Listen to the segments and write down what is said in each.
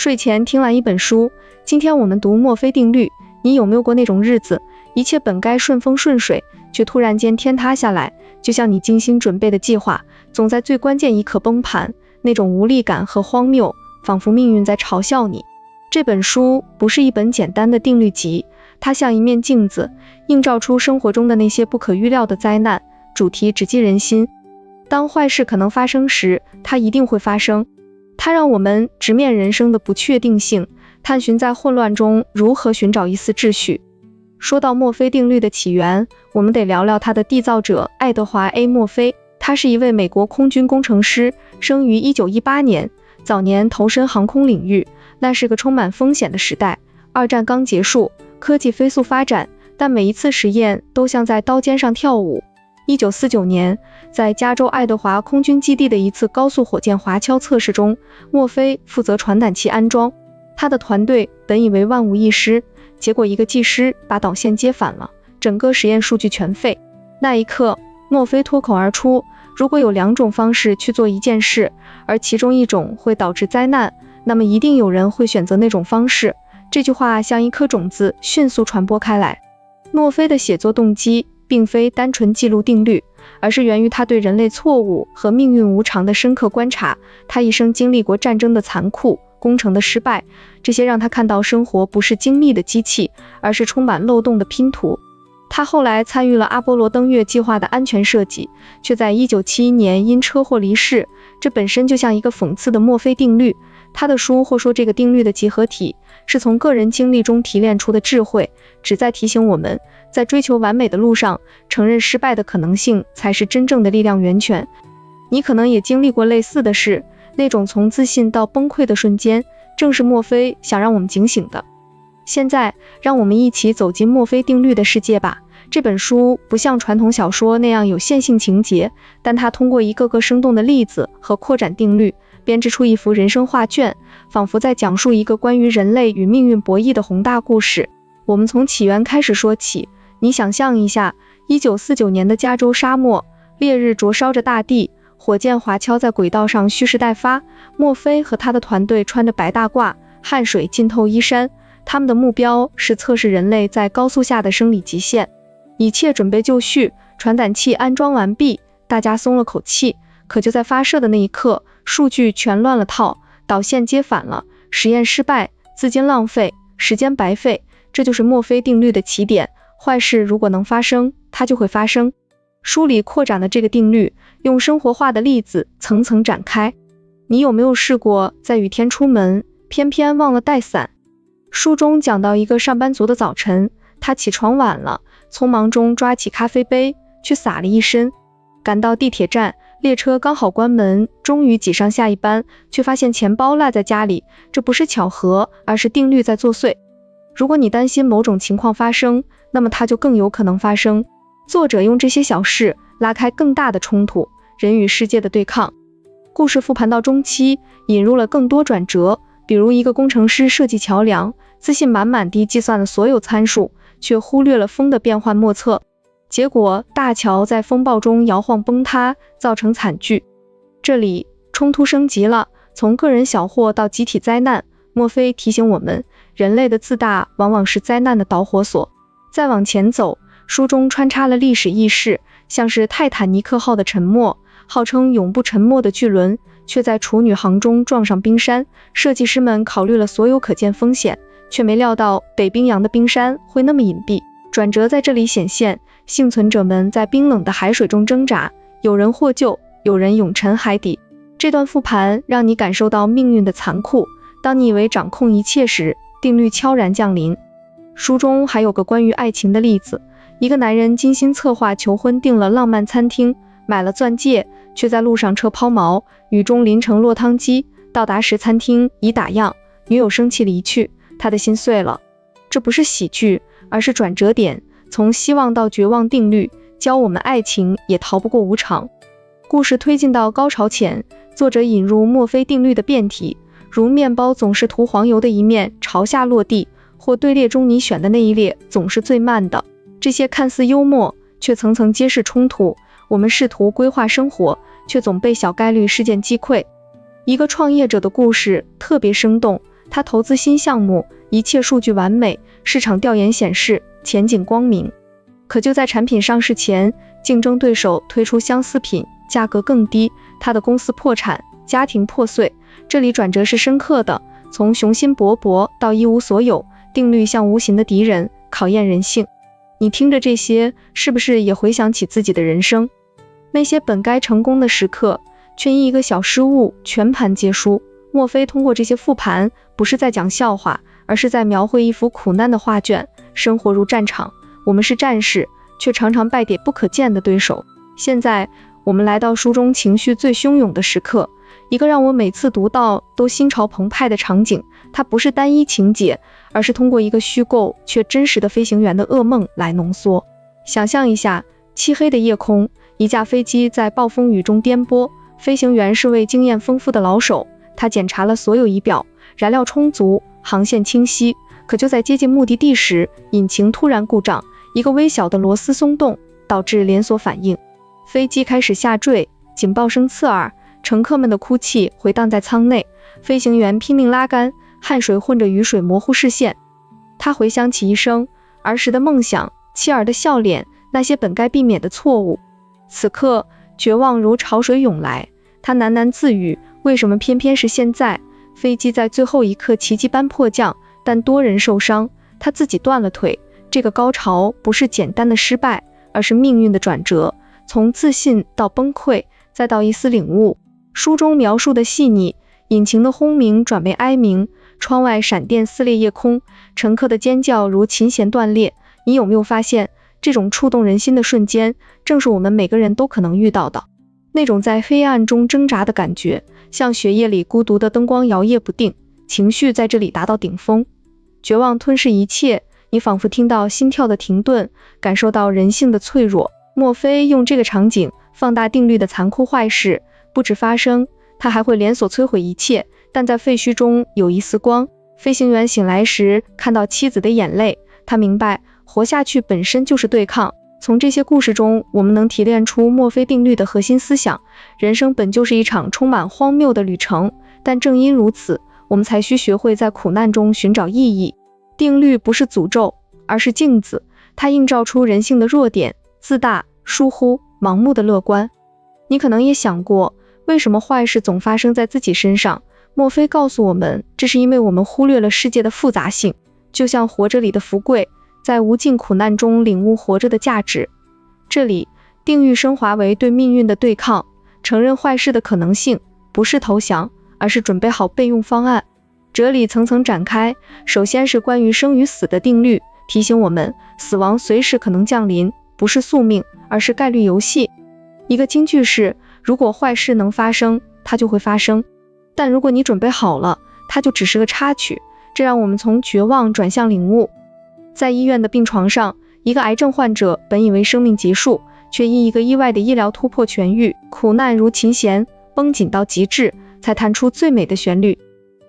睡前听完一本书，今天我们读墨菲定律。你有没有过那种日子，一切本该顺风顺水，却突然间天塌下来，就像你精心准备的计划，总在最关键一刻崩盘，那种无力感和荒谬，仿佛命运在嘲笑你。这本书不是一本简单的定律集，它像一面镜子，映照出生活中的那些不可预料的灾难，主题直击人心。当坏事可能发生时，它一定会发生。它让我们直面人生的不确定性，探寻在混乱中如何寻找一丝秩序。说到墨菲定律的起源，我们得聊聊它的缔造者爱德华 ·A. 墨菲。他是一位美国空军工程师，生于1918年，早年投身航空领域，那是个充满风险的时代。二战刚结束，科技飞速发展，但每一次实验都像在刀尖上跳舞。1949年，在加州爱德华空军基地的一次高速火箭滑橇测试中，墨菲负责传感器安装。他的团队本以为万无一失，结果一个技师把导线接反了，整个实验数据全废。那一刻，墨菲脱口而出，如果有两种方式去做一件事，而其中一种会导致灾难，那么一定有人会选择那种方式。这句话像一颗种子迅速传播开来。墨菲的写作动机并非单纯记录定律，而是源于他对人类错误和命运无常的深刻观察。他一生经历过战争的残酷，工程的失败，这些让他看到生活不是精密的机器，而是充满漏洞的拼图。他后来参与了阿波罗登月计划的安全设计，却在1971年因车祸离世，这本身就像一个讽刺的墨菲定律。他的书或说这个定律的集合体，是从个人经历中提炼出的智慧，旨在提醒我们，在追求完美的路上，承认失败的可能性才是真正的力量源泉。你可能也经历过类似的事，那种从自信到崩溃的瞬间，正是墨菲想让我们警醒的。现在，让我们一起走进墨菲定律的世界吧。这本书不像传统小说那样有线性情节，但它通过一个个生动的例子和扩展定律，编织出一幅人生画卷，仿佛在讲述一个关于人类与命运博弈的宏大故事。我们从起源开始说起。你想象一下，1949年的加州沙漠，烈日灼烧着大地，火箭滑橇在轨道上蓄势待发，墨菲和他的团队穿着白大褂，汗水浸透衣衫，他们的目标是测试人类在高速下的生理极限。一切准备就绪，传感器安装完毕，大家松了口气。可就在发射的那一刻，数据全乱了套，导线接反了，实验失败，资金浪费，时间白费。这就是墨菲定律的起点，坏事如果能发生，它就会发生。书里扩展了这个定律，用生活化的例子层层展开。你有没有试过在雨天出门，偏偏忘了带伞？书中讲到一个上班族的早晨，他起床晚了，匆忙中抓起咖啡杯，却洒了一身。赶到地铁站，列车刚好关门，终于挤上下一班，却发现钱包落在家里。这不是巧合，而是定律在作祟。如果你担心某种情况发生，那么它就更有可能发生。作者用这些小事拉开更大的冲突，人与世界的对抗。故事复盘到中期，引入了更多转折，比如一个工程师设计桥梁，自信满满地计算了所有参数，却忽略了风的变幻莫测。结果大桥在风暴中摇晃崩塌，造成惨剧。这里冲突升级了，从个人小祸到集体灾难。墨菲提醒我们，人类的自大往往是灾难的导火索。再往前走，书中穿插了历史轶事，像是泰坦尼克号的沉没，号称永不沉没的巨轮，却在处女航中撞上冰山。设计师们考虑了所有可见风险，却没料到北冰洋的冰山会那么隐蔽。转折在这里显现，幸存者们在冰冷的海水中挣扎，有人获救，有人永沉海底。这段复盘让你感受到命运的残酷，当你以为掌控一切时，定律悄然降临。书中还有个关于爱情的例子，一个男人精心策划求婚，订了浪漫餐厅，买了钻戒，却在路上车抛锚，雨中淋成落汤鸡。到达时餐厅已打烊，女友生气离去，他的心碎了。这不是喜剧，而是转折点，从希望到绝望定律，教我们爱情也逃不过无常。故事推进到高潮前，作者引入墨菲定律的辩题，如面包总是涂黄油的一面朝下落地，或队列中你选的那一列总是最慢的。这些看似幽默，却层层揭示冲突。我们试图规划生活，却总被小概率事件击溃。一个创业者的故事特别生动，他投资新项目，一切数据完美，市场调研显示前景光明。可就在产品上市前，竞争对手推出相似品，价格更低，他的公司破产，家庭破碎。这里转折是深刻的，从雄心勃勃到一无所有，定律像无形的敌人，考验人性。你听着这些，是不是也回想起自己的人生？那些本该成功的时刻，却因一个小失误全盘皆输。莫非通过这些复盘，不是在讲笑话，而是在描绘一幅苦难的画卷。生活如战场，我们是战士，却常常败给不可见的对手。现在我们来到书中情绪最汹涌的时刻，一个让我每次读到都心潮澎湃的场景。它不是单一情节，而是通过一个虚构却真实的飞行员的噩梦来浓缩。想象一下，漆黑的夜空，一架飞机在暴风雨中颠簸，飞行员是位经验丰富的老手，他检查了所有仪表，燃料充足，航线清晰。可就在接近目的地时，引擎突然故障，一个微小的螺丝松动，导致连锁反应，飞机开始下坠，警报声刺耳，乘客们的哭泣回荡在舱内，飞行员拼命拉杆，汗水混着雨水模糊视线。他回想起一生儿时的梦想，妻儿的笑脸，那些本该避免的错误。此刻绝望如潮水涌来，他喃喃自语，为什么偏偏是现在？飞机在最后一刻奇迹般迫降，但多人受伤，他自己断了腿。这个高潮不是简单的失败，而是命运的转折，从自信到崩溃，再到一丝领悟。书中描述的细腻，引擎的轰鸣转为哀鸣，窗外闪电撕裂夜空，乘客的尖叫如琴弦断裂。你有没有发现，这种触动人心的瞬间，正是我们每个人都可能遇到的。那种在黑暗中挣扎的感觉，像血液里孤独的灯光摇曳不定，情绪在这里达到顶峰。绝望吞噬一切，你仿佛听到心跳的停顿，感受到人性的脆弱。莫非用这个场景放大定律的残酷坏事，不止发生，它还会连锁摧毁一切。但在废墟中有一丝光，飞行员醒来时看到妻子的眼泪，他明白活下去本身就是对抗。从这些故事中，我们能提炼出墨菲定律的核心思想。人生本就是一场充满荒谬的旅程，但正因如此，我们才需学会在苦难中寻找意义。定律不是诅咒，而是镜子，它映照出人性的弱点，自大、疏忽、盲目的乐观。你可能也想过，为什么坏事总发生在自己身上？莫非告诉我们，这是因为我们忽略了世界的复杂性。就像活着里的福贵，在无尽苦难中领悟活着的价值。这里，定律升华为对命运的对抗，承认坏事的可能性，不是投降，而是准备好备用方案。哲理层层展开，首先是关于生与死的定律，提醒我们，死亡随时可能降临，不是宿命，而是概率游戏。一个金句是，如果坏事能发生，它就会发生，但如果你准备好了，它就只是个插曲。这让我们从绝望转向领悟。在医院的病床上，一个癌症患者本以为生命结束，却因一个意外的医疗突破痊愈。苦难如琴弦，绷紧到极致，才弹出最美的旋律。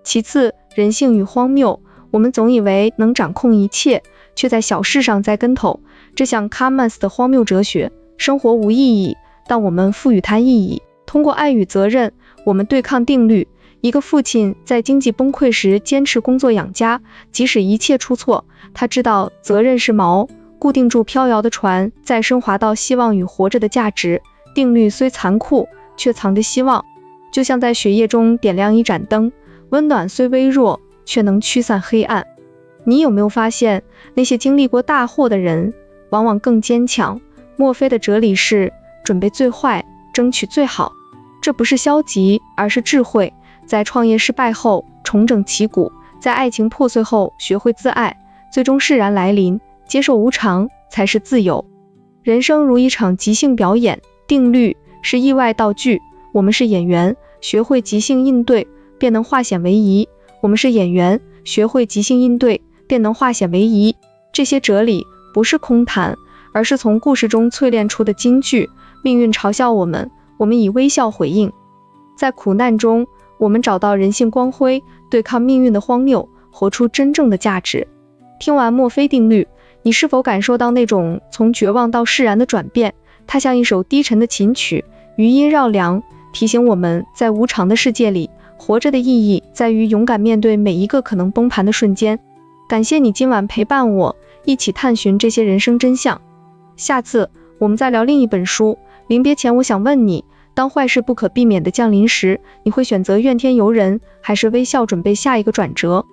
其次，人性与荒谬，我们总以为能掌控一切，却在小事上栽跟头。这像卡曼斯的荒谬哲学，生活无意义，但我们赋予它意义。通过爱与责任，我们对抗定律。一个父亲在经济崩溃时坚持工作养家，即使一切出错，他知道责任是锚，固定住飘摇的船，再升华到希望与活着的价值。定律虽残酷，却藏着希望，就像在血液中点亮一盏灯，温暖虽微弱，却能驱散黑暗。你有没有发现，那些经历过大祸的人，往往更坚强？墨菲的哲理是，准备最坏，争取最好。这不是消极，而是智慧。在创业失败后重整旗鼓，在爱情破碎后学会自爱，最终释然来临，接受无常才是自由。人生如一场即兴表演，定律是意外道具，我们是演员，学会即兴应对，便能化险为夷。我们是演员，学会即兴应对，便能化险为夷。这些哲理不是空谈，而是从故事中淬炼出的金句。命运嘲笑我们，我们以微笑回应。在苦难中，我们找到人性光辉，对抗命运的荒谬，活出真正的价值。听完墨菲定律，你是否感受到那种从绝望到释然的转变？它像一首低沉的琴曲，余音绕梁，提醒我们在无常的世界里，活活着的意义在于勇敢面对每一个可能崩盘的瞬间。感谢你今晚陪伴我，一起探寻这些人生真相。下次我们再聊另一本书。临别前我想问你，当坏事不可避免地降临时，你会选择怨天尤人，还是微笑准备下一个转折？